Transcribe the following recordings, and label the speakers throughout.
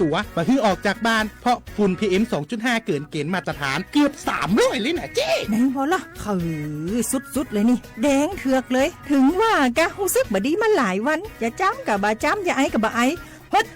Speaker 1: ตัวมาฮือออกจากบ้านเพราะฝุ่น PM 2.5 เกินเกณฑ์มาตรฐานเกือบ300เลยนะเจ๊
Speaker 2: ไหนพอละคือสุดๆเลยนี่แดงเถือกเลยถึงว่ากะรู้สึกบ่ดีมาหลายวันอย่าจ้ำกับบ่จ้ำอย่าไอกับบ่ไอฮัด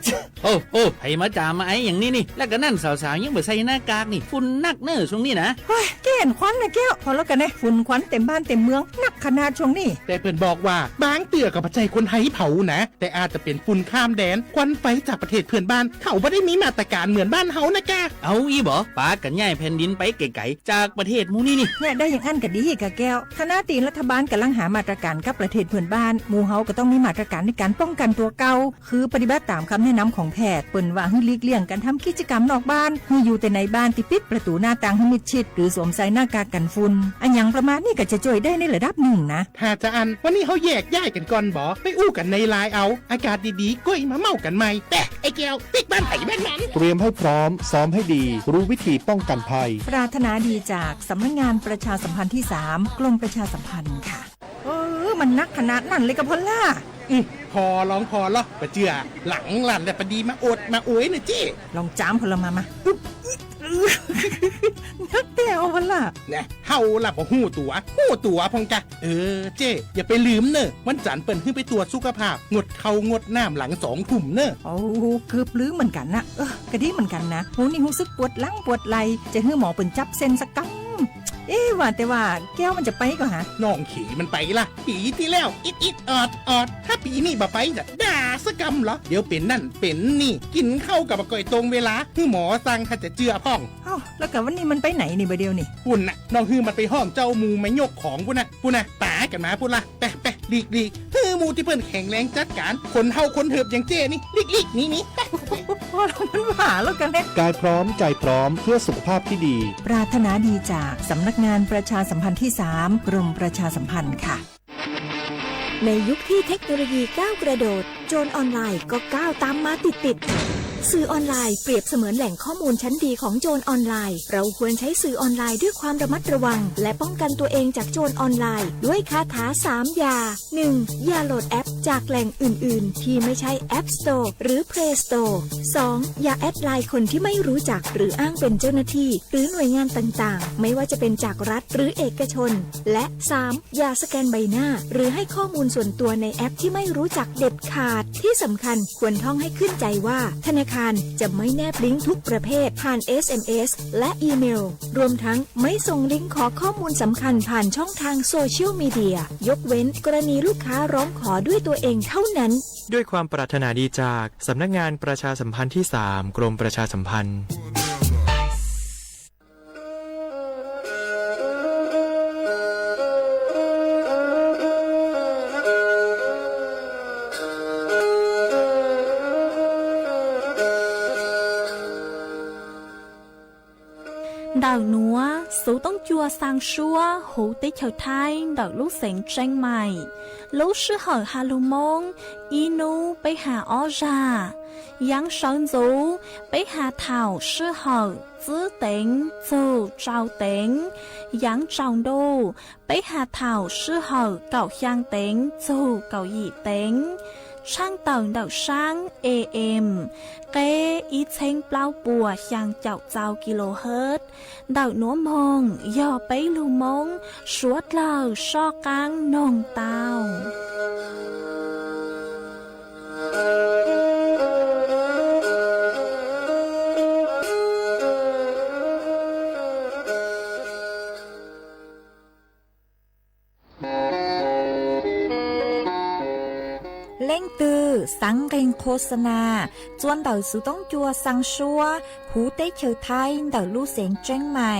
Speaker 3: โอ้ไผมาจามาไออย่างนี้นี่แล้วก็นั่นสาวๆยังบ่ใส่หน้ากากนี่ฝุ่นนักเน้อช่วงนี้นะ
Speaker 2: เฮ้ยแก่นควันนะแก้วพอแล้วกันนะฝุ่นควันเต็มบ้านเต็มเมืองนักขนาดช่วงนี้
Speaker 1: แต่เพิ่นบอกว่าบางเตือกับปัจจัยคนไทยเผานะแต่อาจจะเป็นฝุ่นข้ามแดนควันไฟจากประเทศเพื่อนบ้านเขาไม่ได้มีมาตรการเหมือนบ้านเฮานะแก
Speaker 3: เอาอีบ่ปากันย้ายแผ่นดินไปไกลๆจากประเทศหมู่นี่
Speaker 2: เนี่ยได้อย่างอันก็ดีกะแก้วคณะตีรัฐบาลกำลังหามาตรการกับประเทศเพื่อนบ้านหมู่เฮาก็ต้องมีมาตรการในการป้องกันตัวเก่าคือปฏิบัติตามคำแนะนำของแพทย์เปิ้นว่าให้หลีกเลี่ยงการทำกิจกรรมนอกบ้านให้อยู่แต่ในบ้านที่ปิดประตูหน้าต่างให้มิดชิดหรือสวมใส่หน้ากากกันฝุ่นอันอย่างประมาณนี้ก็จะช่วยได้ในระดับหนึ่งนะ
Speaker 1: ถ้าจะอันวันนี้เขาแยกย้ายกันก่อนบ่ไปอู้กันในไลน์เอาอากาศดีๆก็มาเมากันใหม่แต่ไอ้แก้วติ๊กบ้านไผ่บ้านมัน
Speaker 4: เตรียมให้พร้อมซ้อมให้ดีรู้วิธีป้องกันภัย
Speaker 2: ปรารถนาดีจากสำนักงานประชาสัมพันธ์ที่3กรมประชาสัมพันธ์ค่ะมันนักขนาดนั้นเลยกับพอลล่า
Speaker 1: พอร้องพอละปะเจือหลังหลันแต่ปดีมาอดมาโอยนะเจ้
Speaker 2: ลองจ้ำพลมานักแต่เอาพอลล่า
Speaker 1: เนี่ยเฮาล่ะบ่หู้ตัวพงกะเจ้อย่าไปลืมเนอะวันจันทร์เปิ้นขึ้นไปตรวจสุขภาพงดเข้างดน้ำหลัง2 ทุ่มเนอะ
Speaker 2: โอ้เกือบลืมเหมือนกันนะกระดิ่งเหมือนกันนะหูนี่รู้สึกปวดหลังปวดไหล่จะให้หมอเปิ้นจับเส้นสักกั๊ว่าแต่ว่าแก้วมันจะไปก็หา
Speaker 1: น้องขี่มันไปล่ะปีที่แล้วอิดออดถ้าปีนี้บ่ไปจะด่าสกำเหรอเดี๋ยวเป็นนั่นเป็นนี่กินเข้ากับก่อยตรงเวลาคือหมอสั่งถ้าจะเจือพ่อง
Speaker 2: แล้วกับวันนี้มันไปไหนนี่บ่เดียวนี่
Speaker 1: ปุ่นน่ะน้องฮือมันไปห้องเจ้ามูไม่ยกของปุ่นน่ะตากันมาปุ่นล่ะไปหลีกฮือมูที่เพิ่นแข็งแรงจัดการคนเฮาคนเหิบอย่างเจ้นี่หลีกนี่
Speaker 2: พอมันหาแล้วกันเด้
Speaker 4: กายพร้อมใจพร้อมเพื่อสุขภาพที่ดี
Speaker 2: ปรารถนาดีจากสำนักงานประชาสัมพันธ์ที่3กรมประชาสัมพันธ์ค่ะ
Speaker 5: ในยุคที่เทคโนโลยีก้าวกระโดดโจรออนไลน์ก็ก้าวตามมาติดสื่อออนไลน์เปรียบเสมือนแหล่งข้อมูลชั้นดีของโจรออนไลน์เราควรใช้สื่อออนไลน์ด้วยความระมัดระวังและป้องกันตัวเองจากโจรออนไลน์ด้วยคาถา3อย่า 1. อย่าโหลดแอปจากแหล่งอื่นๆที่ไม่ใช่ App Store หรือ Play Store 2. อย่าแอดไลน์คนที่ไม่รู้จักหรืออ้างเป็นเจ้าหน้าที่หรือหน่วยงานต่างๆไม่ว่าจะเป็นจากรัฐหรือเอกชนและ 3. อย่าสแกนใบหน้าหรือให้ข้อมูลส่วนตัวในแอปที่ไม่รู้จักเด็ดขาดที่สำคัญควรท่องให้ขึ้นใจว่าธนาคารจะไม่แนบลิงก์ทุกประเภทผ่าน SMS และอีเมลรวมทั้งไม่ส่งลิงก์ขอข้อมูลสำคัญผ่านช่องทางโซเชียลมีเดียยกเว้นกรณีลูกค้าร้องขอด้วยตัวเองเท่านั้น
Speaker 6: ด้วยความปรารถนาดีจากสำนักงานประชาสัมพันธ์ที่3กรมประชาสัมพันธ์
Speaker 7: Đào núa, số tông chua sang xua, hữu tế chờ thai, đào lúc sáng tranh mày. Lúc sư hở hà lù mông, inu bấy hà ó ra. Yang sơn dũ, bấy hà thảo sư hở, giữ tính, dù trao tính. Yang trọng đô, bấy hà thảo sư hở, cậu khang tính, dù cậu dị tính. Sang tầng đảo sang AM Kế ý chênh bao bùa sang chậu giao kHz Đảo núa mông do bấy lưu mông Suốt lờ so căng nông tàu
Speaker 2: Lên từ sáng kênhโฆษณาจวนเต่าสุต้องจัวสังชัวผู้เต้เชอไทยเต่าลู่เสียงแจ้งใหม่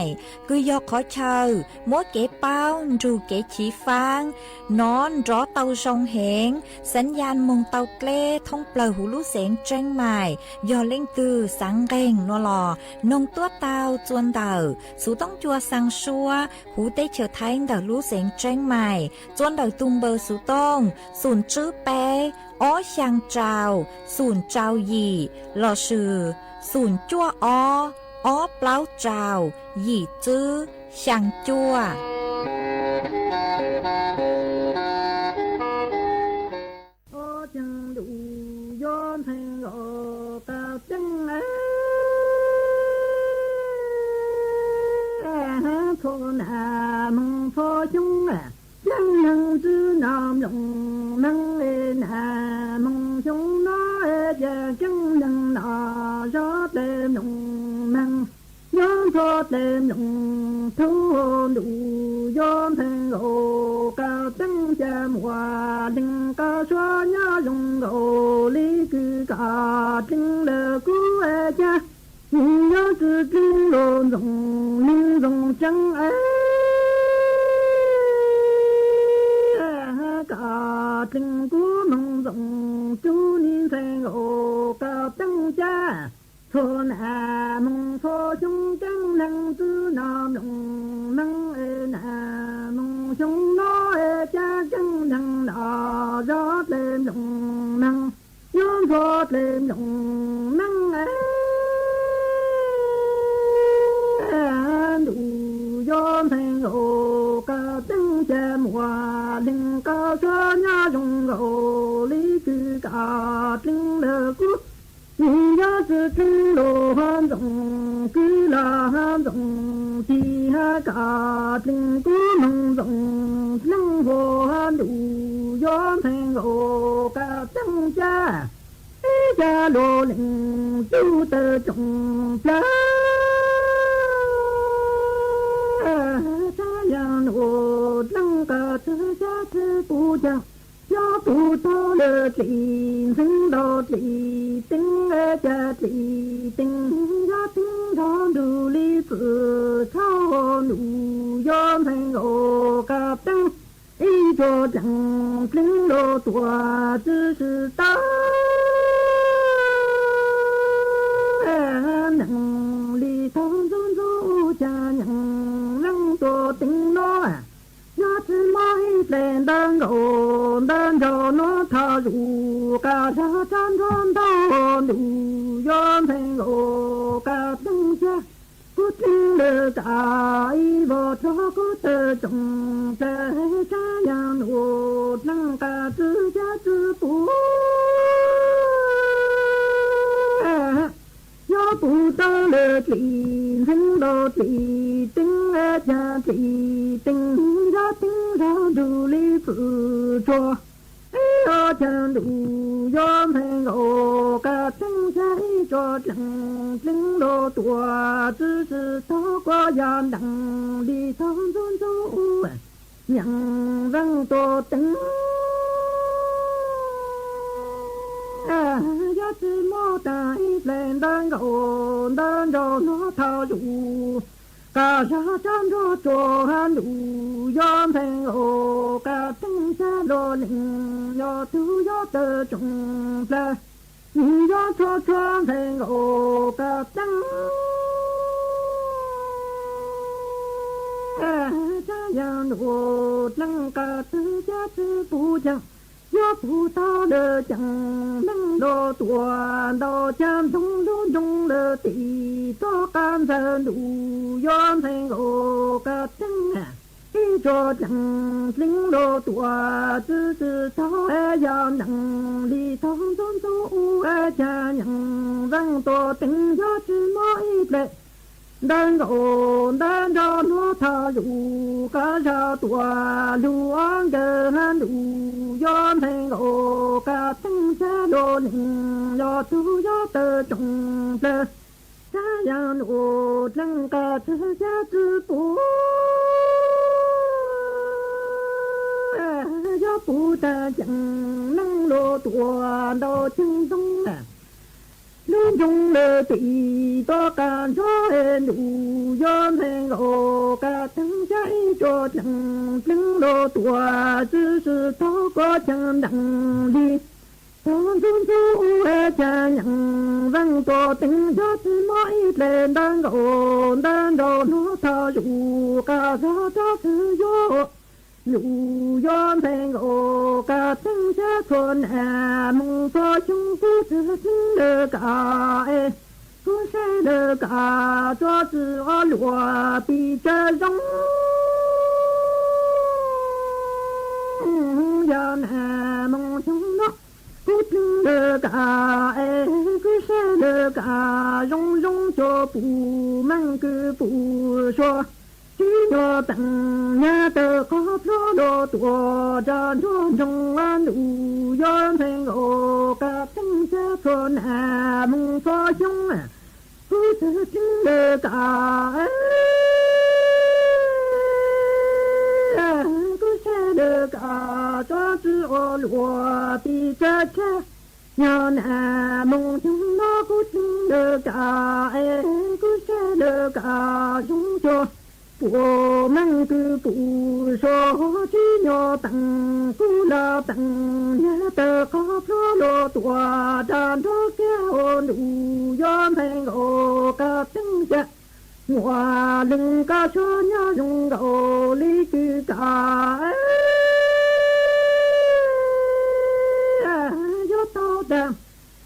Speaker 2: กุยยอกขอเชอมัวเก๋เป้าจูเก๋ฉีฟางนอนรอเต่าชงเหงสัญญาณมงเต่าเกล้ท่องเปล่าหูลู่เสียงแจ้งใหม่ยอเล่งคือสังเกงนัวหล่อนงตัวเต่าจวนเต่าสุต้องจัวสังชัวผู้เต้เชอไทยเต่าลู่เสียงแจ้งใหม่จวนเต่าตุงเบอร์สุต้องศูนย์จื้อแปอ้อช่างเจ้าศูนย์เจ้าหยี่หล่อชื่อศูนย์จั่วอ้อเปล่าเจ้าหยี่จื้อช่างจั่วโอ้จังดูย้อนให้รอตาจังไอ
Speaker 8: nọ gió đêm nồng nắng gió gió đêm nồng thu đủ gió thành ngộ cao tăng cha mùa đừng cao xóa nhớ dùng ngộ lý cứ cả đừng lỡ cú cha nhớ cứ kinh lô dùng linh dùng trắng ấy cả tình của mong rộng chú niên thành ngộ cao tăng cha thôn mong thô chúng trắng năng tư nam đồng năng mong chúng nó cha trắng năng nọ gió lên đồng năng gió gió lên đồng năng đủ gió thành ngộ cao tăng cha mùa đừng cao cho nhớ dùng ngộ lý cứ cả trinh lơ cút nhớ sự trinh lô han rộng cứ là han rộng thì ha cả trinh cú mong rộng năng vô han đủ gió thành ngộ cao tăng cha cha lô lệnh tu tơ trọng lá nô năng cả thứ cha thứ tu cha gió tu to lơ trì sinh đô trì tinh cha trì tinh gió tinh gió đủ lý sự thao đủ gió thành ngộ cả tăng ý cho chẳng tinh đô tua tư sự ta nặng lý thông dôn dô cha nặng năng tô tinh nó nó chỉ mới lên đơn ngộ đơn cho nó thao dù cả cha chan con đau đủ gió thành ngộ cả tăng cha cút lơ cả ý vô cho cút trồng cha cha yang ngộ năng cả tư cha tư bố gió tu ta lơ trì sinh đô trì tinh cha trì tinh gió tinh gió đủ lý phụ cho gió chân đủ gió thành ngộ cả tinh cha cho chẳng tinh đô tua tư tư thó qua gian đặng đi thon dôn dô nhận răng tô tinh giá trị mô tả ít lên đơn ngộ đơn đồ nó thao dụ cả giá chân cho trò hàn đủ gió thành ngộ cả tinh xa đồ lĩnh gió thứ gió tờ trùng là gió cho thành ngộ cả tăng cha giang đồ năng cả thứ giá trị bù chẳng gió phụ ta đờ chẳng năng đồ tua đồ chan tung đu dung đờ tì to can sơn đủ gió thành ngộ cả tăng ý cho chẳng lính đồ tua tư tư thó gió nặng đi thông tôn tu cha nhận răng to tình gió chỉ mỗi lệ đơn ngộ đơn cho nó thao dụ cả ra tua lưu an cơ han đủ gió thành ngộ cả tăng cha đồ nình gió tu gió tơ trồng tơ cha giang ngộ năng cả thứ cha tư bố gió phụ ta chẳng năng lô tua đồ chân tung luôn chung lơ tị to cả gió đủ gió thành ngộ cả tăng cháy cho chẳng chứng lô tua tư sự to có chẳng đặng đi thôn thôn chú cha nhận răng to tính gió chỉ mỗi lên đơn ngộ đơn đồ nó thao dụ cả gió gió thứ gió lũ gió thành ngộ cả tăng cha thôn mong cho chúng cứ tự sinh lơ cả cứ sẽ lơ cả cho tự ở lụa bị cha giống gió mong chúng nó cứ lơ cả cứ sẽ lơ cả giống giống cho bù mang cứ bù cho chỉ nhỏ tặng nhà tờ có pro đồ tua tràn cho trong an đủ yon thành ô cả tăng gia thôn à mong phó chung à cứ tự tin được cả cứ sẽ được cả cho chữ ô lúa thì cha cha nhỏ nà mong chúng nó cứ được cả cứ sẽ được cả chúng cho bố mang cứ bố số chỉ nhỏ tặng cứ là tặng nhà tờ có pro lô tua đàn đó kéo đủ yon thành ô cả tăng gia ngoa lưng ca cho nhà dùng gạo lý cứ cả gió tao đam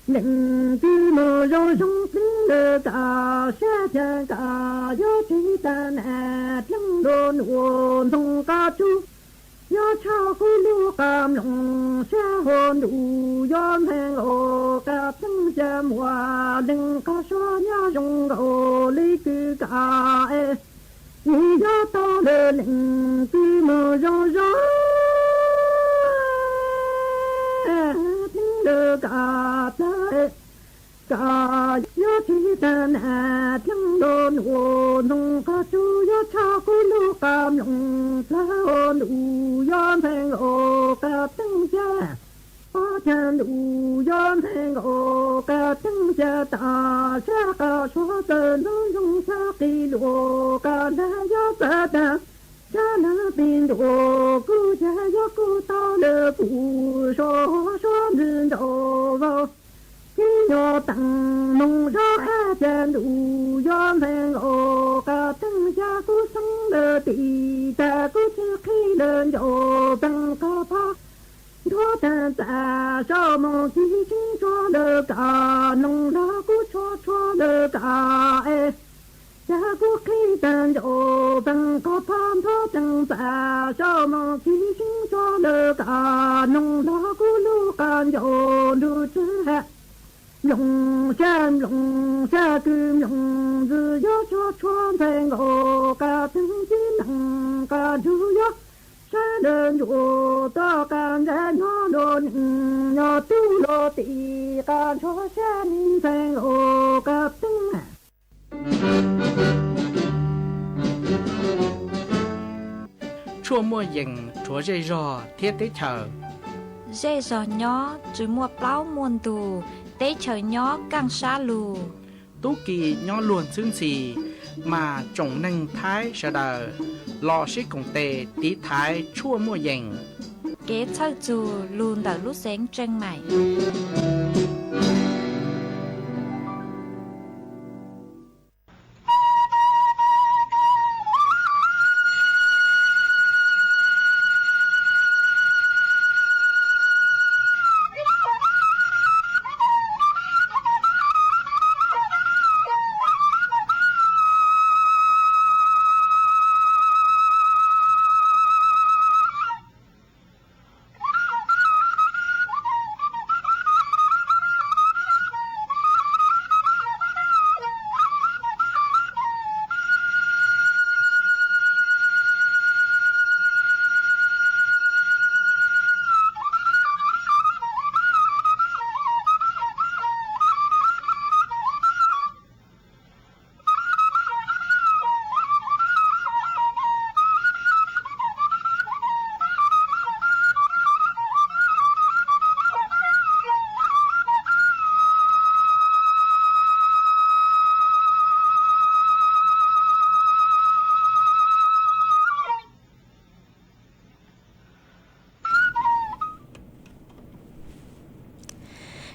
Speaker 8: lưng cứ mơ rong rong tính lơ cả xe cha cả gió chỉ ta nè lưng đồn ồn thông ca chú gió trao cứ lưu cam lòng xe hồn đủ yon hàng ô cả tăng gia ngoa lưng ca cho nhà dùng gạo lý cứ cả như gió to lên lưng cứ mơ rong rong lơ cả cả gió chỉ ta nè lưng đồn ồn thông ca chú gió trao cứ lưu cam lòng xe hồn đủ yon hàng ô cả tăng gia chân đủ yon thành ô cả tăng gia ta cha cả số tờ nó dùng sa kỳ lộ cả đã gió ta ta cha na bin đồ cứ cha gió cứ ta lơ phụ số số nên đồ vào khi nhỏ tăng nông gió ha chân đủ yon thành ô cả tăng gia cứ sống lơ tì ta cứ chưa khi lên đồ tăng ca pa đó ta ta sao mong chỉ chính cho được cả nông đó cứ cho được cả cha cứ khi ta đồ bằng có tham đó chẳng ta sao mong chỉ chính cho được cả nông đó cứ lu can đồ lu chứ ha lòng cha cứ lòng dư gió cho thành ngộ cả từng chỉ nặng cả dư gió đơn dụ to can ra nó đồn nhỏ tu lô tị can cho sen thành ô cặp tinh
Speaker 3: chua mua dừng chúa dây rò thiết tế chờ
Speaker 2: dê giò nhó chú mua plau muôn tù tế chờ nhó càng xa lù
Speaker 3: tú kỳ nhó luồn xương xì mà trồng nâng thái sợ đờ lò xí cùng tề tí thái chua mua dành
Speaker 2: kế thơ dù lùn đỡ lúc sáng chân mày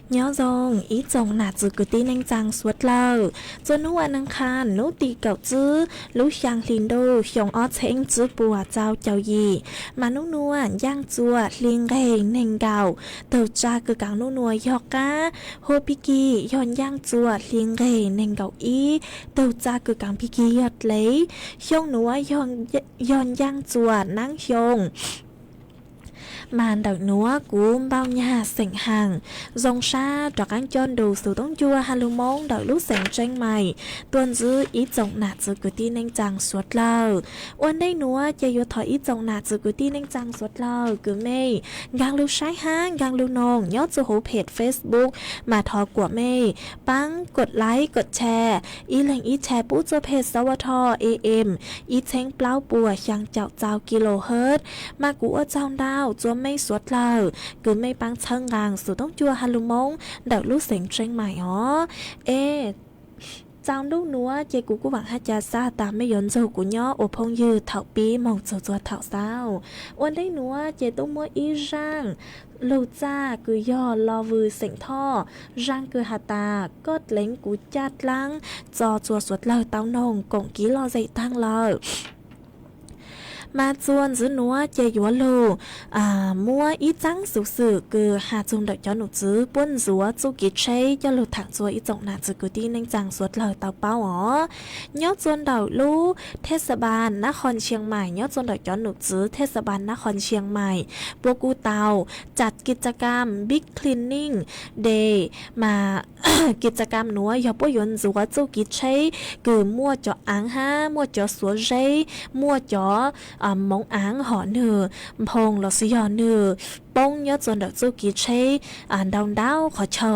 Speaker 7: nhớ dòng ý dòng nạt dự cứ tin anh chàng suốt lờ cho nụ ăn ăn khan nụ tì cậu chứ lũ sang linh đô xong ót chênh chứ bùa cháu cháu gì mà nụ nụ giang chùa liên gây nền gạo tàu cha cứ càng nụ nụ yọ cá hô bì kỳ yon giang chùa liên gây nền gạo ý tàu cha cứ càng bì kỳ yọt lấy xong nụ yon giang chùa nắng xong มานดักนัวกูเบาหญ้าเสียงห่างจงชาดอกอันจนดูสู่ต้องจัวฮาลูมงดักลูกเสียงเจงใหม่ตัวนซื้ออีจงหนาจือกุตีเน่งจังสวดเล่าวันได้นัวจะอยู่ถอยอีจงหนาจือกุตีเน่งจังสวดเล่ากูไม่กางลูใช้ห้างกางลูนงยอดจูหูเพจ Facebook มาทอกว่าไม่ปังกดไลค์กดแชร์อีแหล่งอีแชร์ปู้เจอเพจสวท AM อีเช้งเปล่าปัวยังเจ้ากิโลเฮิรตซ์มากูว่าเจ้าดาวจัวไม่สวดเล่ากูไม่ปังเชิงกางสู่ต้องจัวฮาลูมงดักลูกเสียงเจงใหม่อ๋อจางลูกนัวเจกูหวังให้จะซาตามไม่ย้อนโจกูย่อโอพงยืดเถาปีมองจัวเถาเศร้าวันได้นัวเจต้องมัวอีร่างลูจ้ากูย่อรอวือเสียงท่อร่างกูหาตาก็เล้งกูจัดล้างจอจัวสวดเลยเต้านงกงกี้รอใจตั้งเลยมาจวนจื้อนัวเจยัวลูมัวอีจังสุสื่อคือหาจุงเด็กย้อนหนูจื้อป้นจัวจูกิเชยจะลูถังจัวอีจงหนาจื้อกูตีนังจังสวดเลยเตาเป้าอ๋อยอดจวนเดาลูเทศบาลนครเชียงใหม่ยอดจวนเด็กย้อนหนูจื้อเทศบาลนครเชียงใหม่ปวกูเตาจัดกิจกรรม Big Cleaning Day มา กิจกรรมนัวยอปยนจัวจูกิเชยคือมัวจ่ออังฮามัวจ่อสัวเจมัวจ่อมงอ้างหอเนือพงหลอสยอเนือป้งยอดจนดอกจูกิเชดาวขอเฉอ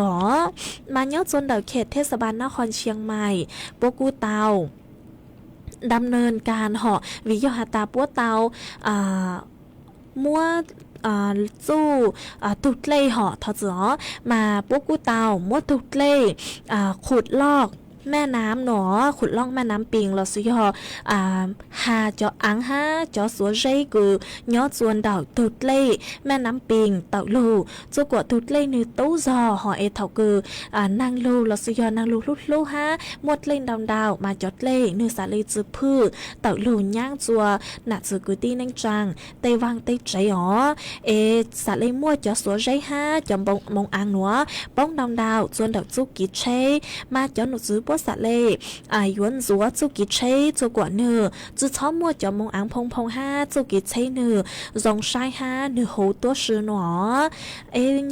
Speaker 7: มายอดจนดอกเขตเทศบาลนครเชียงใหม่ปกูเตาดำเนินการหอวิยหาตาปัวเตามัวจู่ตุดเล่หอทอจ๋อมาปกูเตามัวตุดเล่ขุดลอกแม่น้ำหนอขุดล่องแม่น้ำปิงเราสุยหาจออังฮาจอสัวเจกูยอดจวนดาวตุดเล่แม่น้ำปิงเต่าลูจูกว่าตุดเล่นือตู้จอหอเอเถากูนางลูเราสุยนางลูลุดลูฮะหมดเล่นดาวมาจอดเล่นือสาลีจือพืชเต่าลูย่างจัวหนักจือกูตีนังจังเตวังเตใจอ๋อสาลีมั่วจอสัวเจฮะจอมมงอังหนัวป้องดาวจวนดาวจูกิเชมาจอหนุจือสะเล่ยวนจัวจูกิเชจูกว่าเนื้อจูชอบมัวจอมงอังพงห้าจูกิเชเนื้อจงใช้ห้าเนื้อหูตัวชื่อหนอ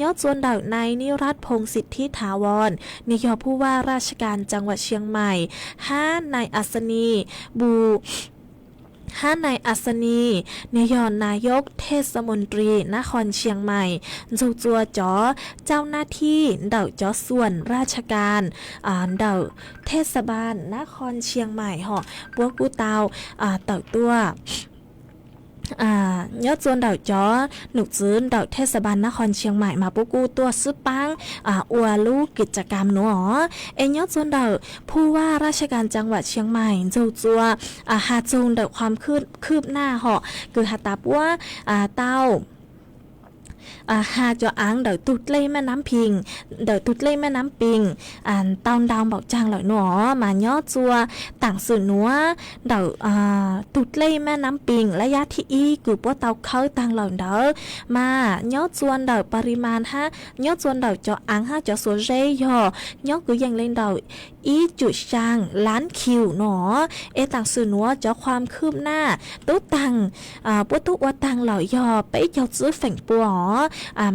Speaker 7: ยอดจวนดาวในนิรัตพงศิทธิถาวรนิยมผู้ว่าราชการจังหวัดเชียงใหม่5นายอัศนีนายอัศนีนายกเทศมนตรีนครเชียงใหม่จัวจ๋อเจ้าหน้าที่เดาจ๋อส่วนราชการเดาเทศบาลนครเชียงใหม่หอพวกกูเตาเต่าตัวยอดจวนดาวจ้อหนุกซื้อดาวเทศบาลนครเชียงใหม่มาปุกูตัวซื้อปังอวลูกิจกรรมหนูยอดจวนดาวผู้ว่าราชการจังหวัดเชียงใหม่จัวหาจงดาวความคืบหน้าหอคือหาตาปัวเต้าหาจออังเดาตุดเล่แม่น้ำพิงเดาตุดเล่แม่น้ำปิงตอนดาวบอกจางหล่อยหนอมายอจัวต่างสื่อหนัวเดาตุดเล่แม่น้ำปิงระยะที่อีกูปัวเตาเขาต่างหล่อยเดามายอจวนเดาปริมาณยอจวนเดาจออังจอสัวเจยอยอกูยังเล่นเดาอีจุดจางล้านคิวหนอต่างสื่อหนัวจอความคืบหน้าตู้ตังปัวตู้ว่าตังหล่อยอไปเจ้าซื้อแฝงปัว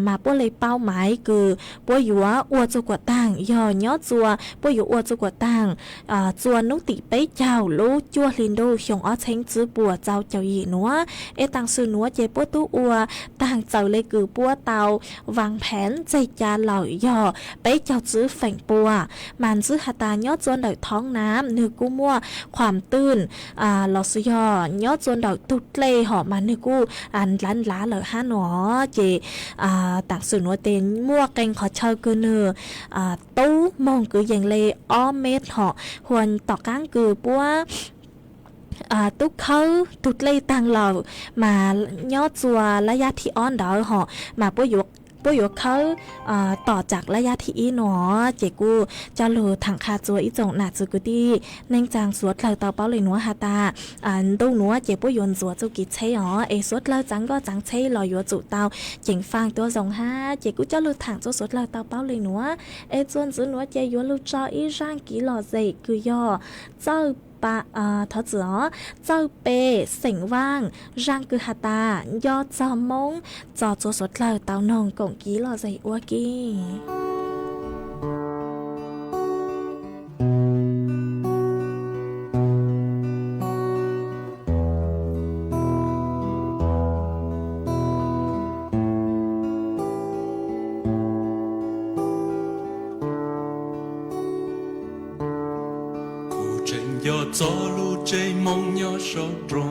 Speaker 7: มาป้วเลยเป้าหมายคือป้วอยู่ว่าอวดจุกว่าตั้งย่อยอจัวป้วอยู่อวดจุกว่าตั้งจัวนุติไปเจ้าลูจัวลินโดชงอ้อเชงจื้อปัวเจ้าหยีนัวต่างสื่อนัวเจป้วตู้อวต่างเจ้าเลยคือปัวเตาวางแผนใจจานเหล่าย่อไปเจ้าจื้อแฝงปัวมันจื้อหาตายอดจวนดอกท้องน้ำเนื้อกู้มั่วความตื้นหลอสยอยอดจวนดอกตุดเล่หอมันเนื้อกู้ล้านล้าเหลือ5หนอเจต่างสื่อนัวเต็นมั่วแกงขอเชิญคือเนื้อตู้มองคืออย่างเลยอ้อเม็ดหอหวนต่อก้างคือปัวตุกเขาตุดเล่ตังเหล่ามายอดจัวระยะที่อ้อนดาวหอมาปัวยกเขาต่อจากระยะที่อีหนอเจกูจะหลูถังคาจัวอีจงหนาจูกุตี้เน่งจางสวดเหล่าเตาเป้าเลยหนัวฮาตาตู้หนัวเจปุยนจัวจูกิเชยสวดเหล่าจังก็จังเชยลอยยัวจุเตาเจิงฟังตัวจงห้าเจกูจะหลูถังจัวสวดเหล่าเตาเป้าเลยหนัวจวนจื้อหนัวเจยัวลูจออีร่างกี่หล่อเจคือย่อเจ้า bà thọ giữa châu bê sỉnh vang rang cư hà ta do cho mông cho số số lời tàu nồng cổng ký lò dày ua kì
Speaker 9: 要做路这梦要手中，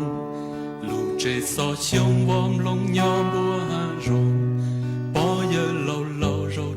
Speaker 9: 路这所向往龙要不容，包也老老肉。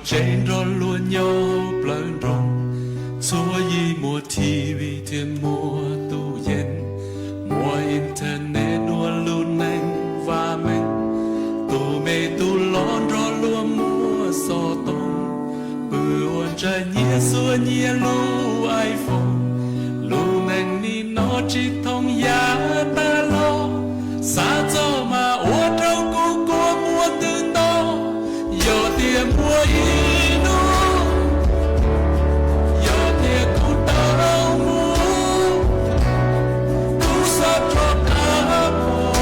Speaker 9: trên đó luôn nhau plơn rong xua y mùa TV thêm mùa tu yen mùa internet đua luôn anh và mình tu mê tu lon đó luôn mùa so tông bự ôn trái nhẹ xua nhẹ lu iPhone lu anh ni nó chỉ thông giá ta lo xa cho mà ô trâu cô mùa từ đó giờ tiền mùa inu giờ tiền cô đau mùa cô sa cho ta mùa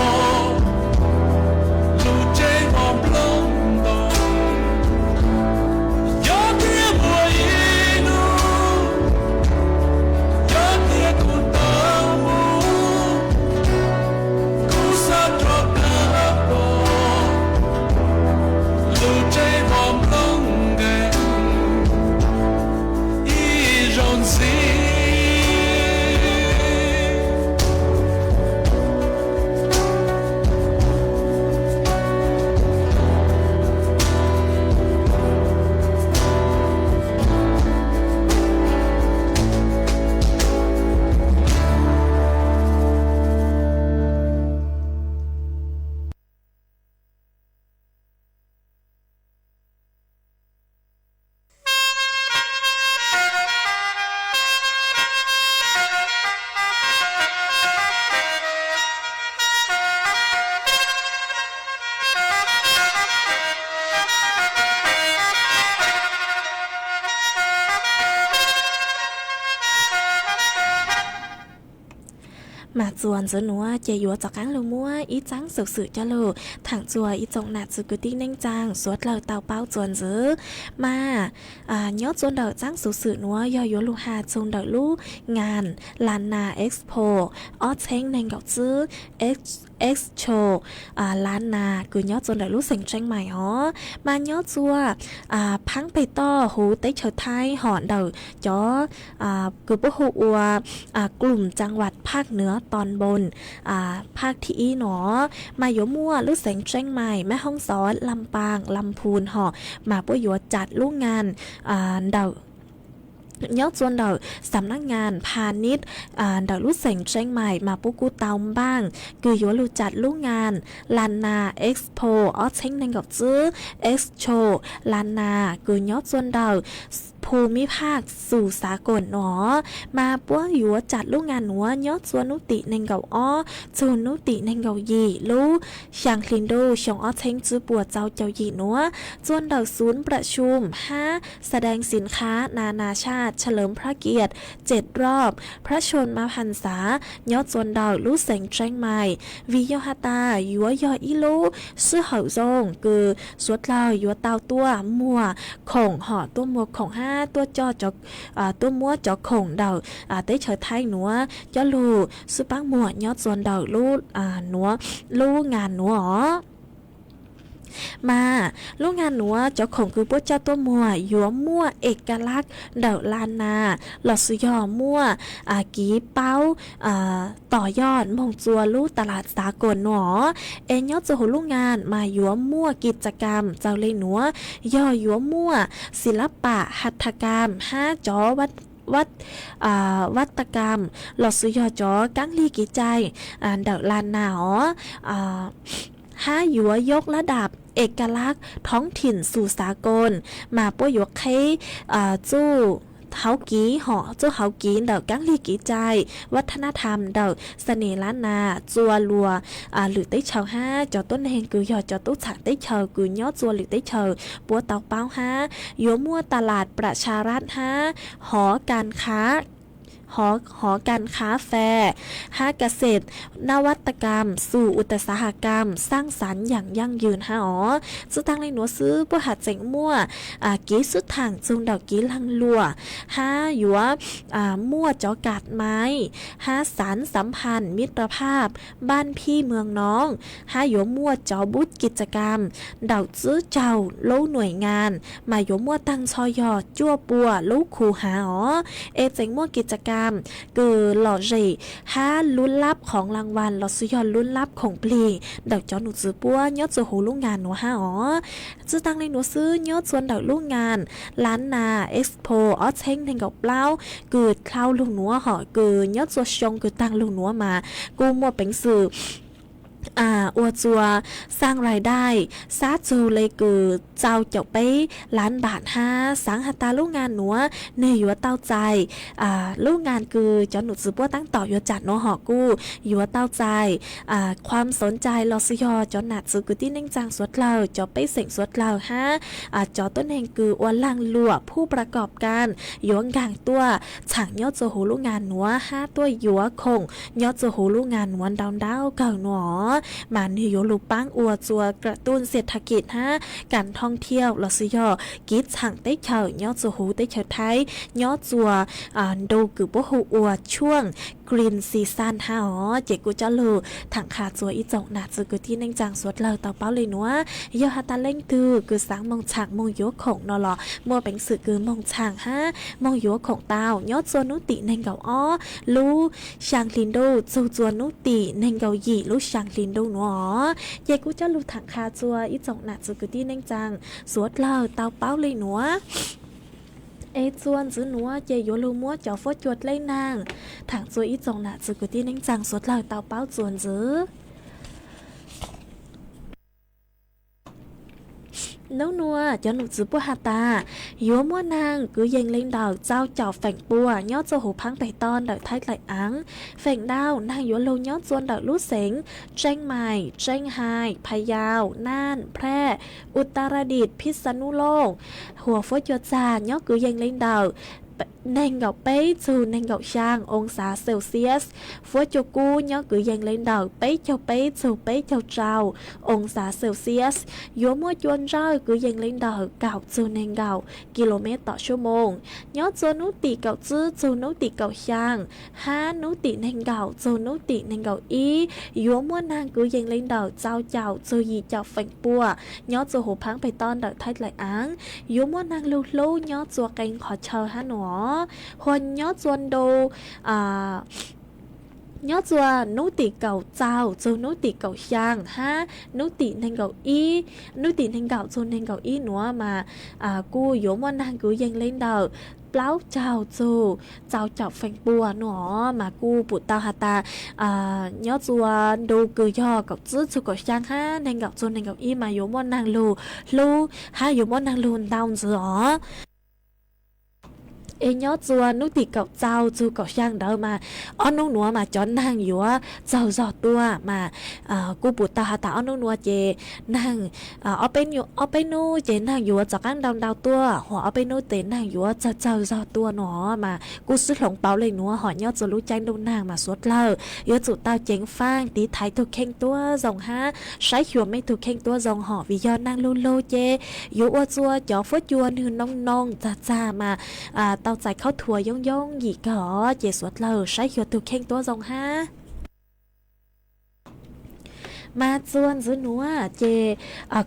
Speaker 9: lu trên vòng lông đồng giờ tiền mùa inu giờ tiền cô đau mùa cô sa cho ta mùa lu trên vòng lông
Speaker 7: มาจวนจะหนัวเจยัวจากกังลูมัวอีจังสึกสึจะลูถังจัวอีจงหนาจือกุติ้งเน่งจังสวดเราเตาเป้าจวนจื้อมาย้อนจวนเดาจังสึกสึหนัวยอยัวลูหาจงเดาลูงานลานนาเอ็กซ์โปออเชงเน่งเกาจื้อเอ็กซ์โชล้านนาคือยอดจนได้รู้เสียงเชียงใหม่ฮอมายอดจัวพังไปต่อหูเตเชอไทยหอนเดาจอคือพวกหูอัวกลุ่มจังหวัดภาคเหนือตอนบนภาคที่อีหนอมาโยมั่วรู้เสียงเชียงใหม่แม่ฮ่องสอนลำปางลำพูนหอมาพวกยัวจัดลูกงานเดายอดส่วนเดาสำนักงานพาณิชย์เดาลู่เสียงเชียงใหม่มาปุกูเตาบ้างคือยัวลูจัดลูกงานลานนาเอ็กซ์โปออเชงในกับจื้อเอ็กซ์โชลานนาคือยอดส่วนเดาภูมิภาคสู่สากลหนอมาปั้วอยู่จัดลูกงานหนัวยอดส่วนนุติในเกาอ้อจูนุติในเกายีลู่ชางคลินโดชงอ้อเชงจื้อปัวเจ้ายีหนัวจวนเดาศูนย์ประชุม5แสดงสินค้านานาชาติเฉลิมพระเกียรติ7รอบพระชนมพรรษายอดจวนเดาลู่เสียงเชียงใหม่วิโยฮาตายัวยออีลู่ซื่อเหาจงคือสวดเรายัวเตาตัวมัวข่งห่อตัวมัวข่ง5ตัวจอจอกตัวมัวจอกข่งเดาเต้เฉยไทยหนัวจอลูสุปังมัวยอดจวนเดาลู่หนัวลู่งานหนัวมาลูกงานหนัวเจ้าของคือพวกเจ้าตัวมัวยัวมั่วเอกลักษณ์เดาลานนาหลอดสุยอมั่วกีเป้าต่อยอดมงจัวลูกตลาดสากลหนอยอดจะหูลูกงานมายัวมั่วกิจกรรมเจ้าเลยหนัวย่อยัวมั่วศิลปะหัตถกรรม5จอวัตกรรมหลอดสุยอจอกังลีกิใจเดาลานนา5ยัวยกระดับเอกลักษณ์ท้องถิ่นสู่สากลมาป้วยกให้จู้เฮากีห่อจู้เฮากีเดากังลีกีใจวัฒนธรรมเดาเสน่ห์ล้านนาจัวลัวหรือเต้เฉา5จอต้นเฮงคือยอจอตุ้ฉากเต้เฉาคือยอจัวหรือเต้เฉาปัวเตาเป้า5ยัวมั่วตลาดประชารัฐ5หอการค้าหอการค้าแฟร์5เกษตรนวัตกรรมสู่อุตสาหกรรมสร้างสรรค์อย่างยั่งยืนสุดทางเลยหนัวซื้อผู้หัดเจ๋งมั่วกีสุดทางจุงดอกกีลังลัว5หยัวมั่วจอกาดไม้5สารสัมพันธ์มิตรภาพบ้านพี่เมืองน้อง5หยัวมั่วจอบุตรกิจกรรมเดาซื้อเจ้าโลหน่วยงานมาหยัวมั่วตั้งชอยอจั่วปัวลูกคูหาเอเจ๋งมั่วกิจกรรมคือหล่อเจ5ลุ้นลับของรางวัลหล่อสุยอนลุ้นลับของปลีเดาจอหนูซื้อปัวยอดจะหูลูกงานหนูซื้อตังเลยหนูซื้อยอดส่วนเดาลูกงานล้านนาเอ็กซ์โปออเชงในกับเปล่าเกิดคราวลูกหนูคือยอดจะชงคือตังลูกหนูมากูมัวเป็นสื่ออัวจัวสร้างรายได้ซาจูเลยคือเจ้าเจ้าไป1,000,000 บาทสังหตาลูกงานหนัวเนยยัวเต้าใจลูกงานคือจอหนุดซื้อปัวตั้งต่อยัวจัดเนาะหอกู้ยัวเต้าใจความสนใจลอสยอจอหนัดซื้อกุตี้นิ่งจังสวดเราจอไปเสียงสวดเราจอต้นเองคืออัวลังลัวผู้ประกอบการยัวกางตัวฉางยอดจะหูลูกงานหนัว5ตัวยัวคงยอดจะหูลูกงานหนัวดาวเก่าหนอมานิโยลูปังอัวจัวกระตุ้นเศรษฐกิจการท่องเที่ยวลอสยอกิจสั่งเต้เฉายอดจัวหูเต้เฉาไทยยอดจัวดูคือพวกหูอัวช่วงกรีนซีซั่นเจกูจะลูถังขาจัวอีจงหนาจือกูที่นั่งจางสวดเราเตาเป้าเลยนัวยอฮาตาเล่งคือสังมงฉากมงยัวของนอลอมัวเป็นสื่อคือมงฉางมงยัวของเตายอดจัวนุติในเกาลูชางลินโดจัวนุติในเกาหยีลูชางลินโดนัวเจกูจะลูถังขาจัวอีจงหนาจือกูที่นั่งจางสวดเราเตาเป้าเลยนัวจวนจื้อหนัวเจโยลูมัวเจ้าฟดจวดเลยนางถังจัวอีจงน่ะจือกุตี้นิ่งจังสดเหล่าเตาเป้าจวนจื้อน้องนัวเจ้าหนูจื้อปัวหาตายัวมัวนางคือยังเล่นดาวเจ้าเจ้าแฝงปัวยอดจะหูพังไปตอนดาวไทยไหลอังแฝงดาวนางยัวลูยอดจวนดาวลู่เสงเชียงใหม่เชียงไฮ้พะเยาน่านแพร่อุตรดิตถ์พิษณุโลกหัวฟดยอดจานยอดคือยังเล่นดาว nên gạo bấy dù nên gạo sang ông xã Celsius phố cho cu nhớ cứ dành lên đầu bấy dù bấy cho trào ông xã Celsius dúa mua chuôn rơi cứ dành lên đầu gạo dù nên gạo km/h nhớ cho nút tỉ gạo chứ dù nút tỉ gạo sang ha nút tỉ nên gạo dù nút tỉ nên gạo y dúa mua nàng cứ dành lên đầu trao chào dù gì chào phành bùa nhớ cho hồ phán bày ton đợi thay lại án dúa mua nàng lưu lưu nhớ cho canh khó chờ ha nó hôn nhớ chuan đồ nhớ chua nấu tỉ cầu chào rồi nấu tỉ cầu sang ha nấu tỉ nên cầu y nấu tỉ nên cầu rồi nên cầu y nữa mà cô yếu món hàng cứ dành lên đầu báo chào dù chào chọc phanh bùa nữa mà cô bụt tao hả ta nhớ chua đồ cứ cho cậu chứ cho cậu sang ha nên cầu rồi nên cầu y mà yếu món hàng lù ha yếu món hàng lù đau giữa em nhớ chua nút thì cậu trao chú cậu sang đâu mà ông nông núa mà chọn nàng yếu giàu giọt tua mà cô bụt ta ta ông nông núa chè nàng ở bên nu chè nàng yếu cho các đào tua họ ở bên nu tên nàng yếu giàu giọt tua nó mà cô xuất lồng báo lên núa họ nhớ cho lũ tranh đông nàng mà suốt lờ yếu chủ tao chén phang tí thái thuộc khen tua dòng ha sái chùa mấy thuộc khen tua dòng họ vì do nàng lô chè yếu chua chó phốt chua như nông cha mà tao giải khâu thua giống gì có chế suốt lờ sái hiệu từ khen tua dòng ha mà chuan dưới núa chế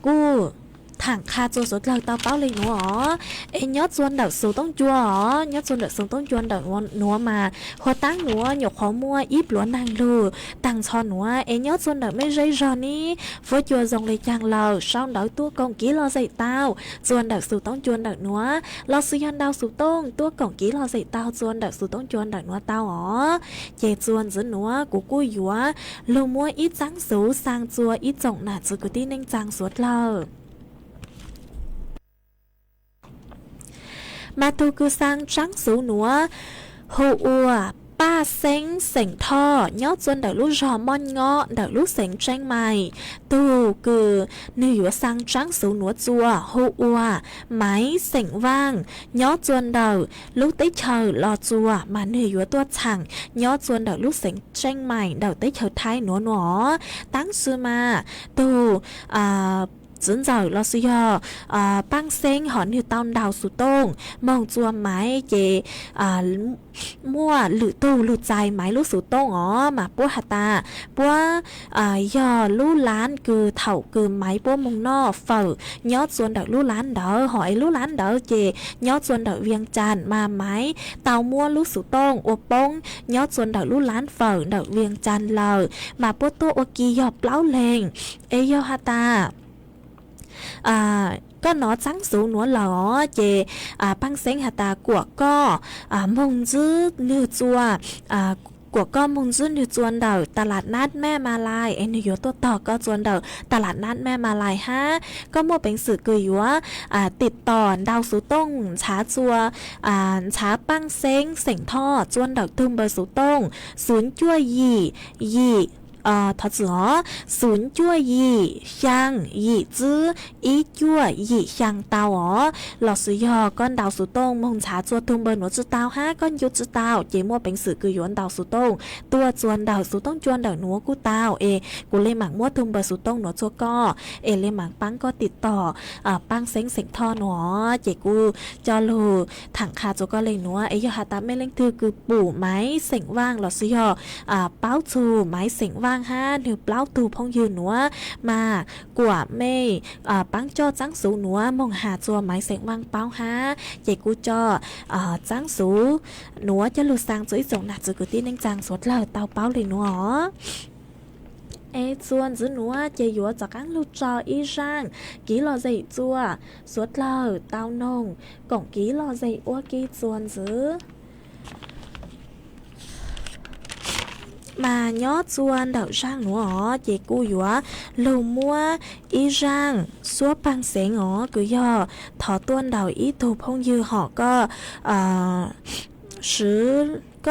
Speaker 7: cô thẳng kha cho số lần tao báo lên nữa em nhớ chuan đợt số tông chua nhớ chuan đợt số tông chuan đợt nữa mà hoa táng nữa nhọc khó mua ít lúa nàng lừa tăng cho nữa em nhớ chuan đợt mấy giây rồi ní với chua dòng lấy chàng lờ sau đợt tua con ký lo dậy tao chuan đợt số tông chuan đợt nữa lo suy nhân đau số tông tua con ký lo dậy tao chuan đợt số tông chuan đợt nữa tao chế chuan dưới nữa của cô yếu lừa mua ít trắng số sang chua ít rộng nè chứ cứ tin anh trắng suốt lờ mà tu cứ sang trắng số nữa hồ ua ba sen sành thò nhót xuân đợi lúc rò mon ngọ đợi lúc sành tranh mày tu cứ nửa sang trắng số nữa chua hồ ua máy sành vang nhót xuân đợi lúc tới chờ lo chua mà nửa tua chẳng nhót xuân đợi lúc sành tranh mày đợi tới chờ thái nữa táng sư mà tu dẫn giờ lo suy ho băng sen họ như tao đào sụt tông mong chua máy chế mua lử tu lử dài máy lử sụt tông mà bố hạt ta bố do lú lán cứ thầu cứ máy bố mông no phở nhót xuân đợi lú lán đỡ hỏi lú lán đỡ chế nhót xuân đợi viêng tràn mà máy tao mua lú sụt tông ô bông nhót xuân đợi lú lán phở đợi viêng tràn lờ mà bố tu ô kỳ dọc láo lên ê do hạt ta có nó trắng số nữa lỏ chè băng sen hạt ta của co mông dư như chua của con mông dư như chuan đầuตลาดนัดแม่มาลายเอ็นอยู่ตัวต่อก็ชวนเดาตลาดนัดแม่มาลายฮะก็มั่วเป็นสื่อกุยอยู่ติดต่อดาวสูต้งช้าจัวช้าปังเซ้งเสียงท่อชวนเดาทุ่มเบอร์สูต้งศูนย์จั่วยี่他子孙จั่วยี่ช่างยี่จื้ออีจั่วยี่ช่างเตา老师要跟ดาวสุตงมงชาจั่วทุ่มเบอร์หนูจื้อเตาฮะก็ยุจื้อเตาเจมั่วเป็นสื่อกุยวนดาวสุตงตัวจวนดาวสุตงจวนดาวหนูกูเตากูเลยหมักมั่วทุ่มเบอร์สุตงหนูจั่วก็เลยหมักปังก็ติดต่อปังเซ้งเสียงท่อหนูเจกูจอลูถังคาจั่วก็เลยหนูยาตาไม่เล่งคือปู่ไม้เสียงว่างเราซื้อเป้าชูไม้เสียงว่างฮะหรือเปล่าตูพงยืนหนัวมากว่าไม่ปังจอจังสูหนัวมองหาจัวไม้เสียงว่างเป้าฮะเจกูจอจังสูหนัวจะหลุดสางจุ้ยส่งหนักจุกุตีนังจังสดเลยเตาเป้าเลยหนัวส่วนdưới núa chế yếu cho các lũ trò y sang ký lò dậy chua suốt lờ tao nông cổng ký lò dậy ô ký chuồn dưới mà nhớ chuan đậu sang nữa chị cô yếu lù mua y sang suốt băng xế ngõ cứ do thọ tuôn đầu ý thù phong dư họ có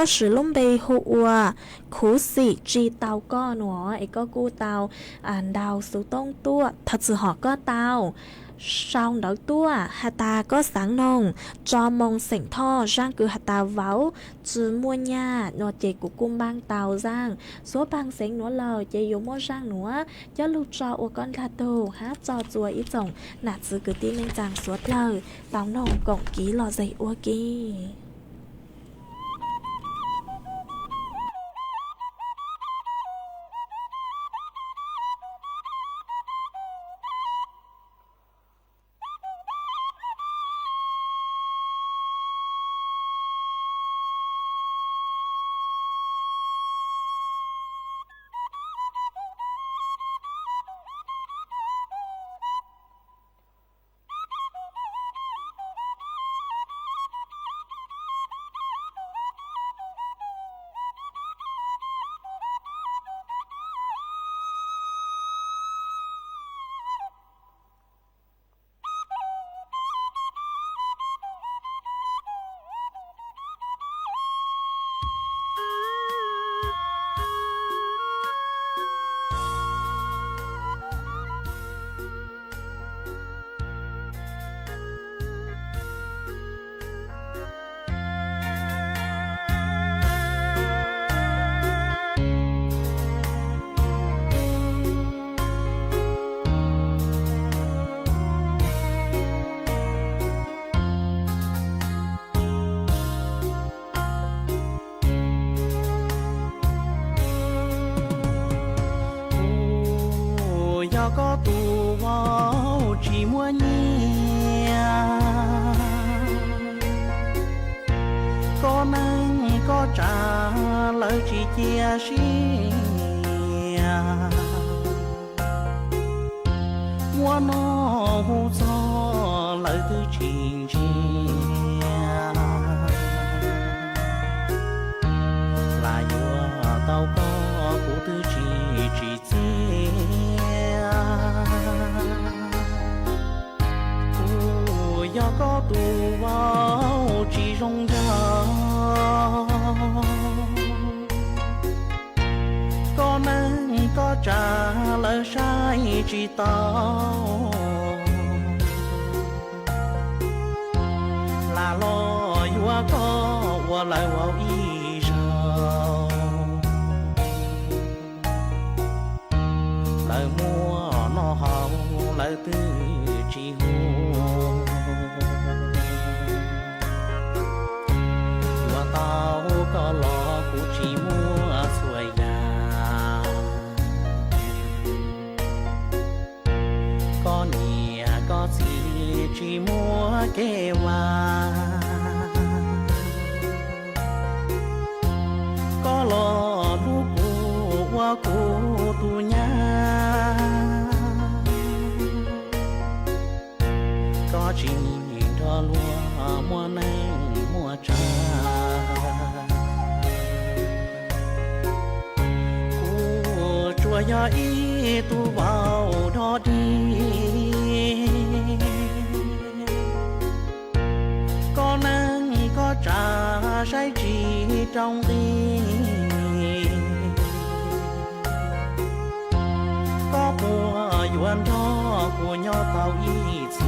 Speaker 7: sử lông bề hộ khú sĩ trì tàu có nữa ấy có cô tàu đào số tông tua thật sự họ có tàu sau đỡ tua hà ta có sáng nồng cho mong sảnh tho giang cứ hà ta váu chứ mua nhà nó chỉ của cung bang tàu giang số bang sảnh nó lờ chỉ yếu mua giang nữa cho lúc cho ô con gà tô hát cho chùa ít chồng nạt chứ cứ tin nên chàng suốt lời tao nồng cộng ký lò dậy ô kì
Speaker 3: có tù vào chỉ mua nhà có nâng có trả lời chỉ chia sẻ mua nó hú gió lời từ trình là vừa tao có cụ từ chỉ do có tù vào chỉ rong rao có nâng có trả lời sai chỉ tao là lo vừa có vừa lại vào ý sao lời mua nó hậu lời tư chỉ hôn và tao có lo của chỉ mua xuôi nhà có nhà có gì chỉ mua kế hoa có lo lúc của tu nhà có chỉ cho lúa mua nắng mua trà cô chùa ya ý tu vào đó đi có nắng có trà say chỉ trong tim có mùa yuan đó của nhau tao ý gì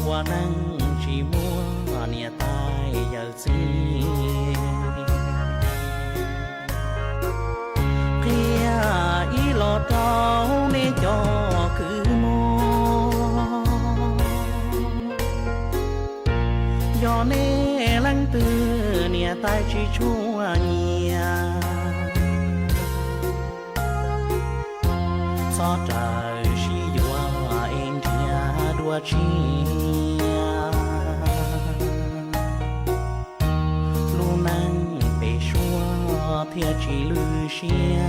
Speaker 3: qua nắng chỉ mua nia tai giờ gì kia ý lo trao nên cho cứ mua do nên lăng từ nia tai chỉ chua nia gió trời chỉ dùa em thia đua chi lu nắng bể xua thia chỉ lư xia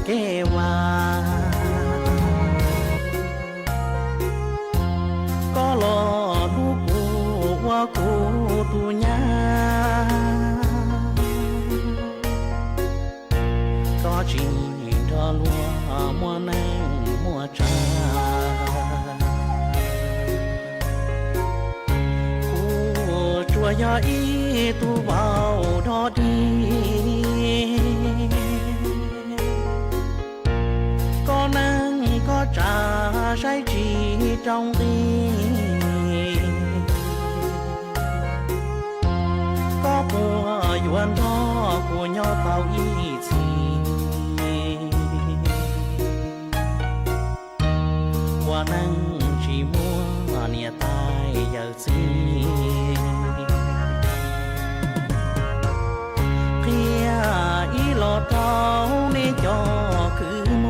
Speaker 3: เกว่าก็รอลูกกูว่ากูตุญาก็จีดอลัวมัวแนงมัวจากูจัวยาอีตูเบาดอดีก็นั่งก็จ่าใช้จีจงดีก็ปัวยวนทอกูย่อเบาอีทีว่านั่งจีมัวเนี่ยตายอย่าซีเพียอีหลอดเท้าในจอคือโม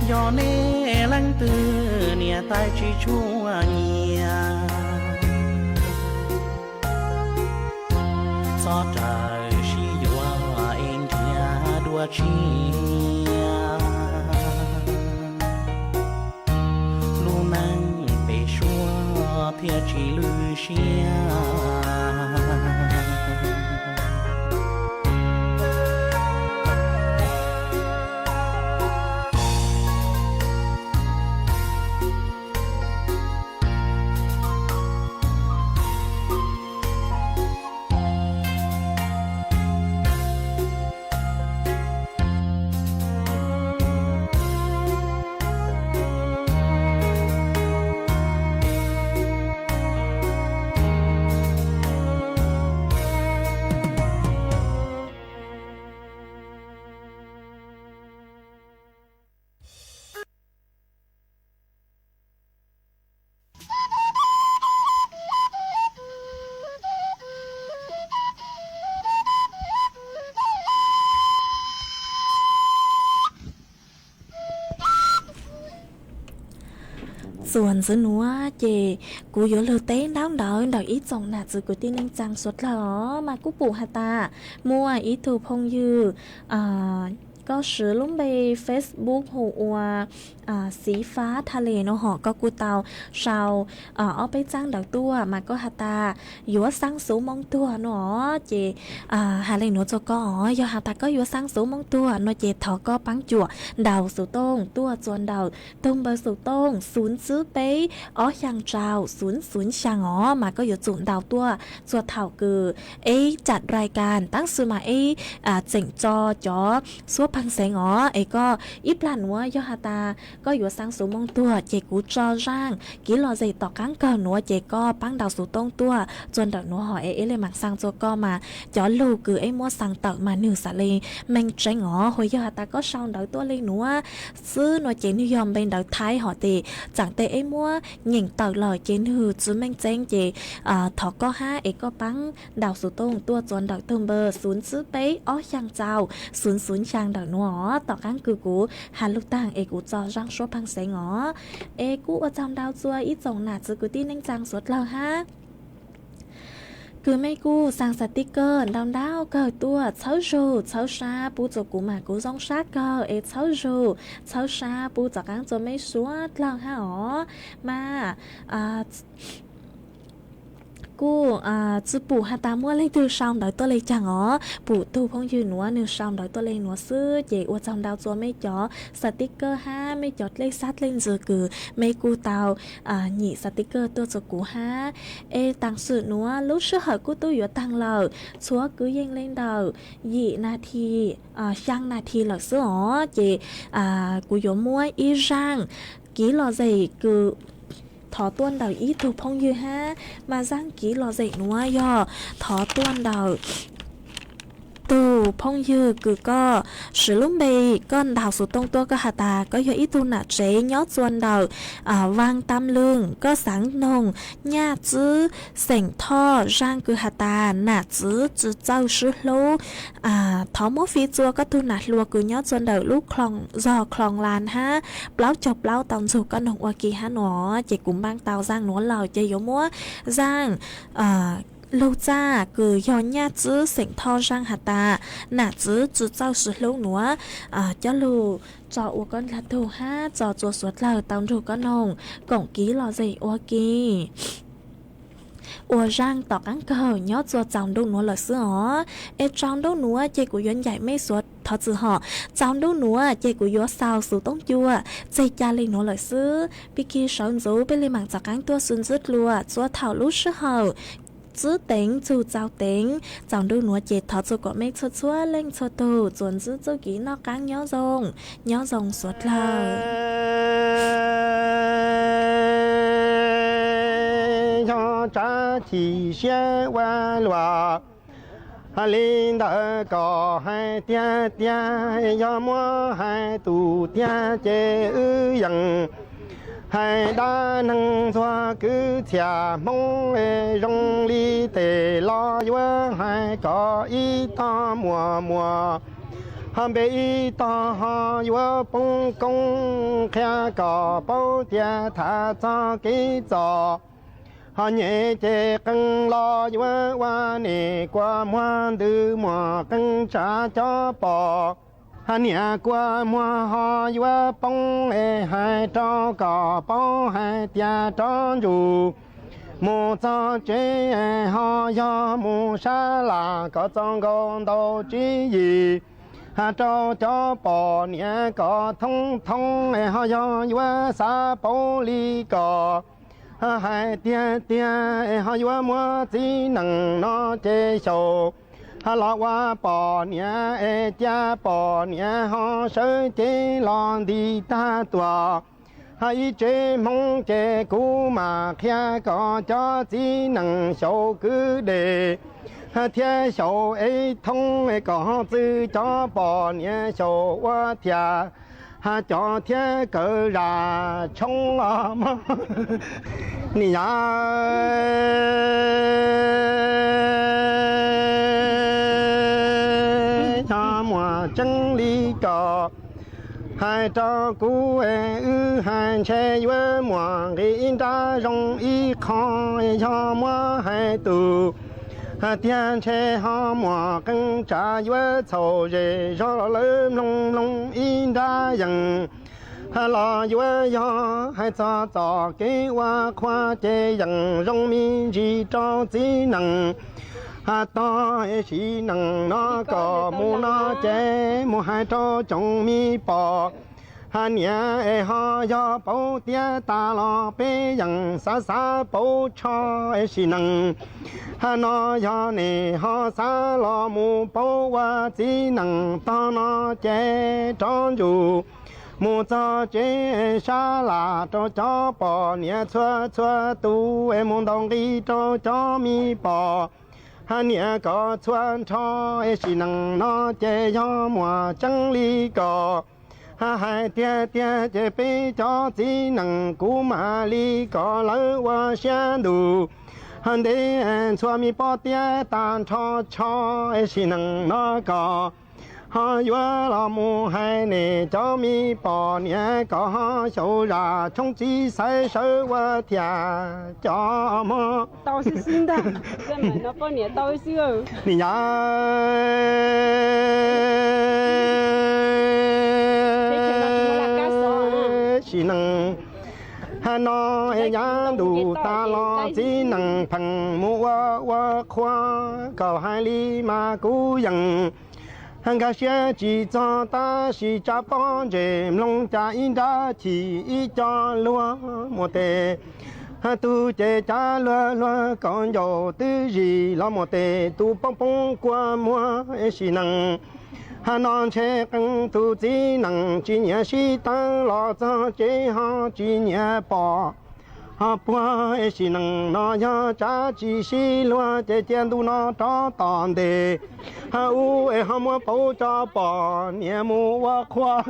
Speaker 3: ยอเน่ลังตือเนี่ยตายชีชั่วเงียซอใจชียัวเองเทียดัวชีลูนังไปชัวเทียชีลือเชียส่วนซื้อหนูเจกูอยู่เลยเต้นดาวดอกอีจงหนาจือกูตีนึงจังสุดหรอมากูปู่ฮาตามัวอีถูพงยือก็ซื้อลุ่มไป Facebook หัวสีฟ้าทะเลเนาะหอก็กูเตาชาวเอาไปจ้างดอกตัวมาก็ฮาตาอยู่ว่าสร้างสูมองตัวเนาะเจหาเลยหนูจะก็ยอฮาตาก็อยู่สร้างสูมองตัวเนาะเจทอก็ปังจั่วดาวสูต้งตัวจวนดาวตรงเบอร์สูต้งศูนย์ซื้อไปอย่างเจ้าศูนย์ช่างมาก็อยู่จุ่มดาวตัวจวดเถ่าคือจัดรายการตั้งซื้อมาเจ๋งจอซัวพังเสงก็อีปลานว่ายอฮาตาก็อยู่สร้างสูมองตัวเจกูจอร่างกิโลใจต่อกังเกินหนัวเจก็ปังดาวสูต้งตัวจนดอกหนัวหอเลยมักสร้างโจก็มาจอลูกคือมัวสั่งเต่ามาหนึ่งสาลีแมงเจงหอยยอฮาตาก็ช่างดอกตัวเลยหนัวซื้อหนัวเจนิยมเป็นดอกท้ายหอตีจากเตมัวหญิงเต่าลอยเจนหือจื้อแมงเจงเจถอก็5ก็ปังดาวสูต้งตัวจนดอกเติมเบอร์ศูนย์ซื้อไปช่างเจ้าศูนย์ช่างดอกหนัวต่อกังคือกูหันลูกต่างกูจอร่างชัวพังเสงกูว่าจำดาวจัวอีจงหนาจือกูตีนังจังสดเราฮะคือไม่กูสั่งสติกเกอร์ดาวเกิดตัวเช้าชูเช้าชาปูจกูมากูซ่องชาเกอร์เช้าชูเช้าชาปูจากกังจะไม่สวดเราฮะมากูจื้อปู่ฮาตามัวเลยตัวช่างดอยตัวเลยจังปู่ตู้พงยืนหัวหนึ่งช่างดอยตัวเลยหัวซื้อเจอวจำดาวจัวไม่จ่อสติกเกอร์5ไม่จอดเลขซัดเล่นจือคือไม่กูเตาหนีสติกเกอร์ตัวจกู5ต่างสื่อหัวรู้ชื่อเหรอกูตู้อยู่ตังเราชัวกูยิงเล่นดาว2 นาทีช่างนาทีหรอซื้อเจกูอยู่มัวอีช่างกี่หล่อใจคือถอต้วนดาวอีถูกพงยืมาสร้างกี่หล่อเจกนัวยถอต้วนดาวตูพงยืคือก็สือลุ่มเบก้อนดาวสุดตรงตัวก็หาตาก็อยู่อีตูหนาเจยอดจวนดาววางตำลึงก็สังนงหญ้าจื้อเสียงท่อร่างคือหาตาหนาจื้อเจ้าชื่อลูท้อมฟีจัวก็ตูหนาลัวคือยอดจวนดาวลูกคลองคลองลานเปล่าจบเปล่าตำสุก็หนกวากีหนอเจกุมบางเตาสร้างหนวลเหล่าเจยมัวสร้าง lâu cha cứ do nhà chứ sinh thọ răng hạt ta nà chứ chứ cháu sự lâu nữa cho lù cho u con là thù ha cho chùa suốt là tao rủ con nồng cổng ký lò gì u kì ủa răng tỏ cắn cờ nhớ cho chồng đâu nữa là sữa em chồng đâu nữa chơi của doanh dạy mấy suốt thật sự họ chồng đâu nữa chơi của doanh sao sự tốn chua chơi cha lên nữa là sữa bị kia sống dấu bên lên mạng cho cắn tua xuân rứt lùa cho thảo lúc sữa hậu chứ tính chú cháu tính chồng đâu nữa chơi thật sự có mấy chút chúa lên cho tù chuẩn giữ cho kỹ nó cắn nhớ rồng suốt lời
Speaker 10: cha chỉ xe qua loa linh đã có hai tia tia do mua hai tù tia chế ư yang hai đa năng xoa cứ thia mong rong li tề lo yo hai có ý ta mùa hàm bê ý ta ha yo bông công khe có bao tia thả cho cái giò họ nhẹ chế căng lo qua nè qua mua đưa mua căng trả cho bò họ nhẹ qua mua họ qua bông hai cho cỏ bông hai tia cho dù mua cho chế họ do mua sa là có trong con đâu chỉ gì họ cho bò nhẹ có thông họ do qua sa bông ly cỏ hai tia họ vừa mua chỉ năng nó chế sầu họ lo qua bò nhẹ cha bò nhẹ họ sơ chế lon đi ta tua hai chế mong chế cũ mà kia có cho chỉ năng sầu cứ để thiên sầu ấy thông có chữ cho bò nhẹ sầu qua thiên ha cho thiên cỡ ra冲啊嘛，你呀，cha mua chân lý cỏ hai cho cú hai che yue mua cái ta rong y khó cho mua hai tù tiền chế họ mua cân trả yue châu rể cho lớn long in đa yang lo yue yo hai cho cái hoa khoa chế yang rong mi chỉ cho chỉ năng to chỉ năng nó có mu nó chế mu hai cho trong mi bò nhẹ họ do bảo tia ta lo bé yang sa bảo cho chỉ năng nó do này họ sa lo mu bảo và chỉ năng to nó chế trong dù mu cho chế sa là cho bò nhẹ chua tu em muốn đồng đi cho mi bò nhẹ có chuan cho chỉ năng nó chế do mùa trăng ly cỏ hai tia chế bé cho chỉ năng cú mà ly cỏ lỡ qua xe đủ để cho mi bỏ tia tan cho chỉ năng nó cỏ họ vừa là mua hai nè cho mi bỏ nhẹ có sầu ra trong chỉ sai sơ qua thia cho mơ
Speaker 11: tao是新的，这门那半年到是哦。
Speaker 10: 你呀，是能。hà nội giá đủ ta lo chỉ năng bằng mua khoa cầu hai ly mà cú dần hàng cái xe chỉ cho ta chỉ cho con dèm long cha in đã chỉ cho lúa một tệ tu chế cha lúa còn dầu tư gì lo một tệ tu bông qua mua chỉ năng hà non chế căng tu chỉ năng chỉ nhẹ chỉ tăng lo cho chế họ chỉ nhẹ bỏ họ bỏ chỉ năng nó cho cha chỉ chỉ lúa chế tiền tu nó cho tòn đề hà u họ mua bảo cho bỏ nhẹ mua khoa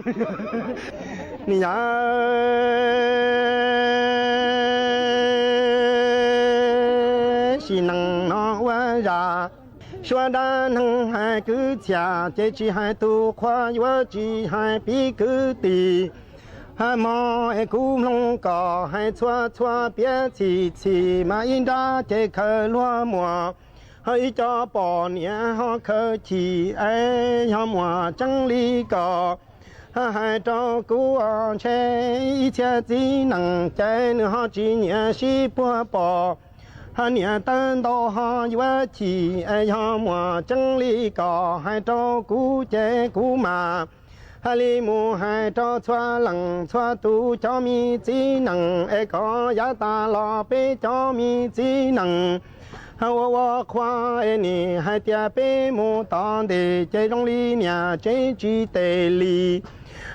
Speaker 10: nè chỉ năng nó qua ra说的能还个家，这只还都跨越只还比个地，还毛还古龙高，还错别起嘛应当这可落寞， hơi cho bỏ nhẹ họ khờ chỉ ấy họ mùa chẳng lý có hai trâu cú chơi ít chỉ năng chơi nữa họ chỉ nhẹ xí bùa bỏ họ nhẹ tên đồ họ vừa chỉ ấy họ mùa chẳng lý có hai trâu cú chơi cú mà hai li mù hai trâu xoa lằng xoa tu cho mi chỉ năng ấy có giá ta lo bê cho mi chỉ năng我看你还点白木当的这种理念真具得力，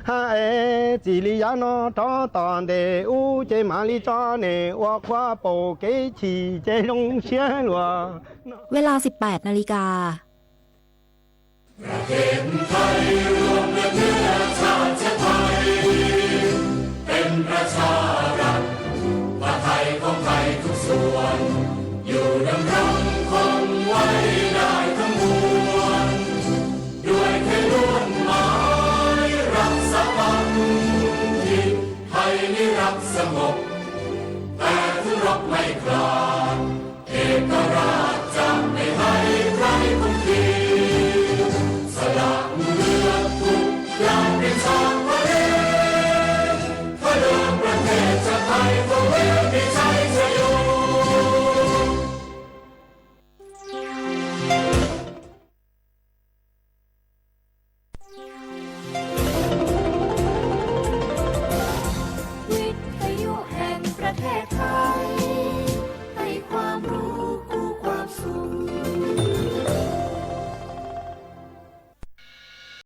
Speaker 10: 还这里呀那找当的乌这马里找呢，我看不给起这种线路。
Speaker 2: เวลา 18 นาฬิกา